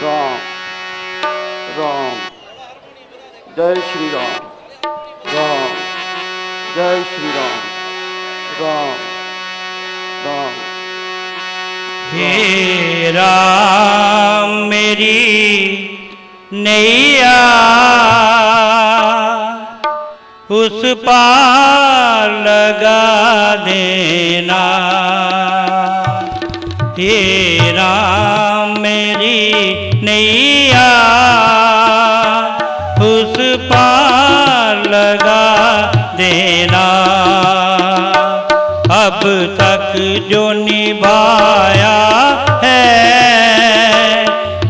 राम राम जय श्री राम राम जय श्री राम राम राम। हे राम मेरी नैया उस पार लगा देना। हे राम मेरी नैया उस पार लगा देना। अब तक जो निभाया है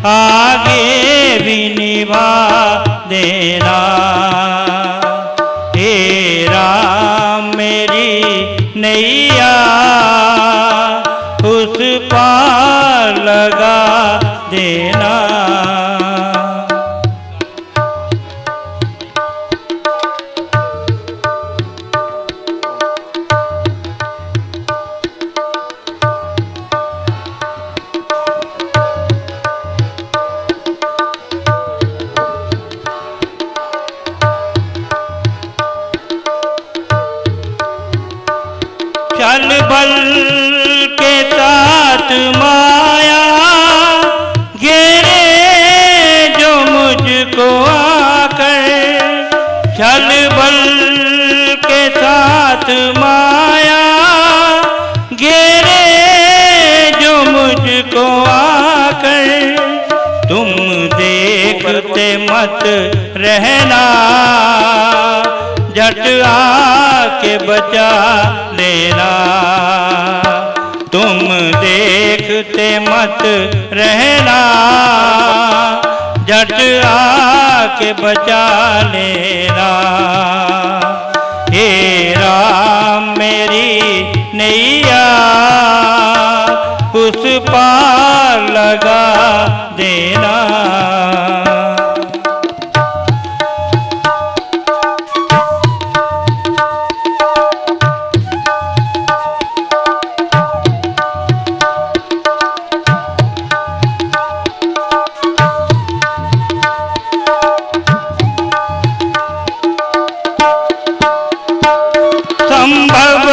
आगे भी निभा देना। हे राम मेरी नैया उस पार लगा देना। चल बल के साथ माया घेरे जो मुझको आकर। चल बल के साथ माया घेरे जो मुझको आकर। तुम देखते मत रहना झट आके बचा लेना। तुम देखते मत रहना झट आके बचा लेना। हे राम मेरी नैया उस पार लगा देना। संभव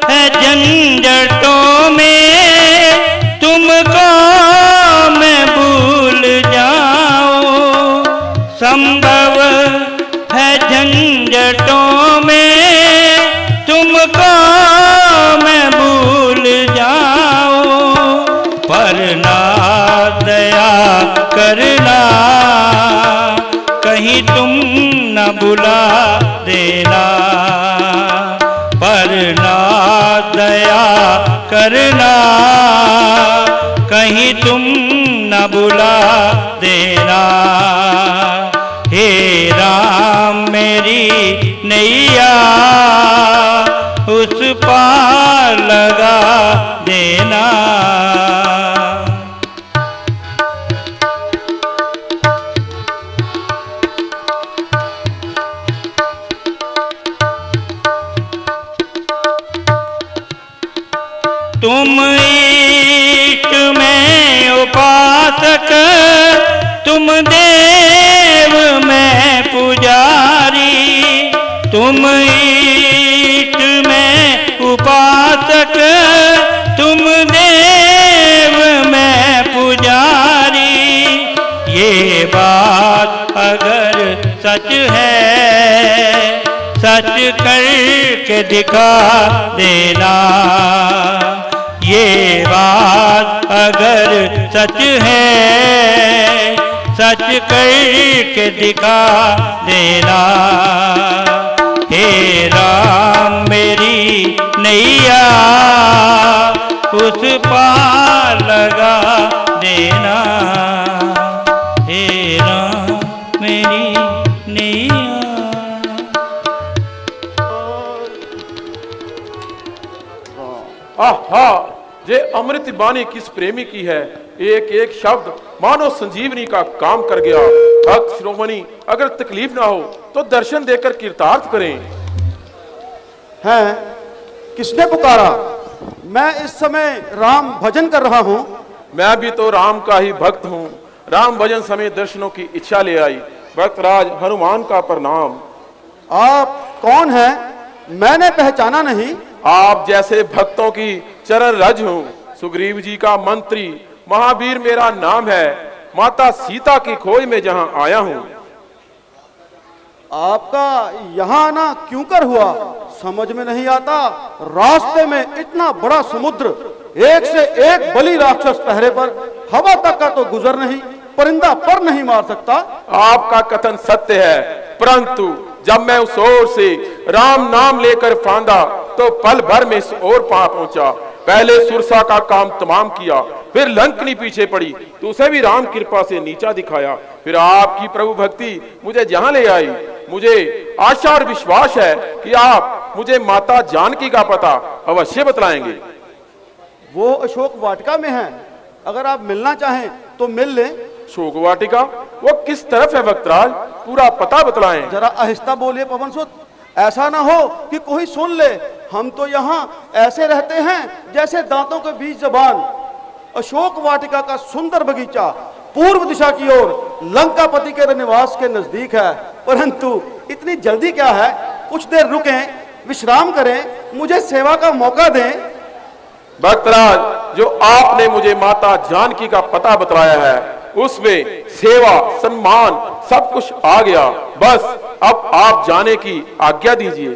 है झंझटों में तुमको मैं भूल जाऊं। संभव है झंझटों में तुमको मैं भूल जाऊं। पर ना दया करना कहीं तुम न बुला देना। पर ना दया करना कहीं तुम न बुला देना। हे राम मेरी नैया उस पार लगा देना। तुम इष्ट में उपासक तुम देव में पुजारी। तुम इष्ट में उपासक तुम देव में पुजारी। ये बात अगर सच है सच करके दिखा देना। ये बात अगर सच है सच करके दिखा देना। हे राम मेरी नैया उस पार लगा देना। हे राम मेरी नैया। आहा जे अमृत बानी किस प्रेमी की है। एक एक शब्द मानो संजीवनी का काम कर गया। भक्त शिरोमणि अगर तकलीफ ना हो तो दर्शन देकर कीर्तार्थ करें। हैं किसने पुकारा? मैं इस समय राम भजन कर रहा हूँ। मैं भी तो राम का ही भक्त हूँ। राम भजन समेत दर्शनों की इच्छा ले आई। भक्तराज हनुमान का प्रणाम। आप कौन हैं? मैंने पहचाना नहीं। आप जैसे भक्तों की चरण रज हूँ, सुग्रीव जी का मंत्री, महावीर मेरा नाम है, माता सीता की खोज में जहां आया हूं। आपका यहाँ आना क्यों कर हुआ समझ में नहीं आता। रास्ते में इतना बड़ा समुद्र, एक से एक बली राक्षस पहरे पर, हवा तक का तो गुजर नहीं, परिंदा पर नहीं मार सकता। आपका कथन सत्य है, परंतु जब मैं उस ओर से राम नाम लेकर फांदा तो पल भर में इस ओर पहुंचा। पहले सुरसा का काम तमाम किया, फिर लंकनी पीछे पड़ी तो उसे भी राम कृपा से नीचा दिखाया। फिर आपकी प्रभु भक्ति मुझे जहां ले आई। मुझे आशा और विश्वास है कि आप मुझे माता जानकी का पता अवश्य बतलाएंगे। वो अशोक वाटिका में है, अगर आप मिलना चाहें तो मिल लें। अशोक वाटिका वो किस तरफ है भक्तराज? पूरा पता बतलाएं। जरा आहिस्ता बोलिए पवन सुत, ऐसा ना हो कि कोई सुन ले। हम तो यहाँ ऐसे रहते हैं जैसे दांतों के बीच जबान। अशोक वाटिका का सुंदर बगीचा पूर्व दिशा की ओर लंकापति के निवास के नजदीक है, परंतु इतनी जल्दी क्या है? कुछ देर रुकें, विश्राम करें, मुझे सेवा का मौका दें। भक्तराज, जो आपने मुझे माता जानकी का पता बतलाया है उसमें सेवा सम्मान सब कुछ आ गया। बस अब आप जाने की आज्ञा दीजिए।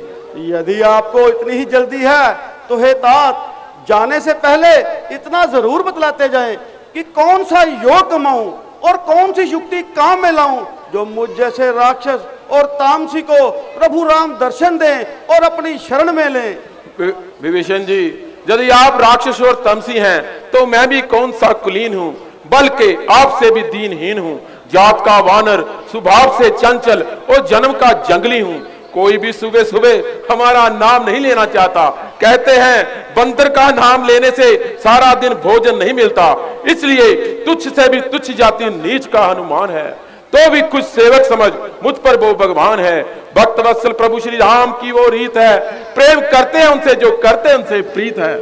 यदि आपको इतनी ही जल्दी है तो हे तात, जाने से पहले इतना जरूर बतलाते जाएं कि कौन सा योग कमाऊं और कौन सी युक्ति काम में लाऊं जो मुझ जैसे राक्षस और तामसी को प्रभु राम दर्शन दें और अपनी शरण में लें। विभीषण जी, यदि आप राक्षस और तमसी हैं तो मैं भी कौन सा कुलीन हूँ, बल्कि आपसे भी दीनहीन हूँ। जात का वानर, स्वभाव से चंचल और जन्म का जंगली हूँ। कोई भी सुबह सुबह हमारा नाम नहीं लेना चाहता। कहते हैं बंदर का नाम लेने से सारा दिन भोजन नहीं मिलता, इसलिए तुच्छ से भी तुच्छ जाति नीच का हनुमान है तो भी कुछ सेवक समझ मुझ पर वो भगवान है। भक्त वत्सल प्रभु श्री राम की वो रीत है, प्रेम करते हैं उनसे जो करते हैं उनसे प्रीत है।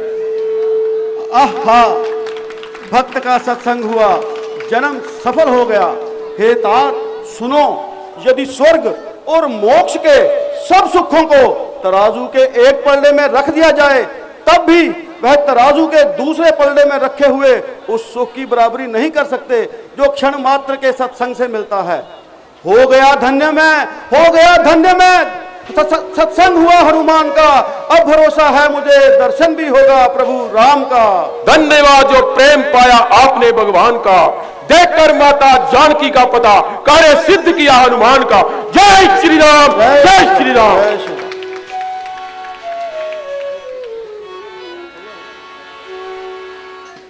आहा, भक्त का सत्संग हुआ, जन्म सफल हो गया। हे तात सुनो, यदि स्वर्ग और मोक्ष के सब सुखों को तराजू के एक पलड़े में रख दिया जाए तब भी वह तराजू के दूसरे पलड़े में रखे हुए उस सुख की बराबरी नहीं कर सकते जो क्षण मात्र के सत्संग से मिलता है। हो गया धन्य मैं, हो गया धन्य मैं। सत्संग हुआ हनुमान का, अब भरोसा है मुझे दर्शन भी होगा प्रभु राम का। धन्यवाद जो प्रेम पाया आपने भगवान का, देखकर माता जानकी का पता कार्य सिद्ध किया हनुमान का। जय श्री राम, जय श्री राम।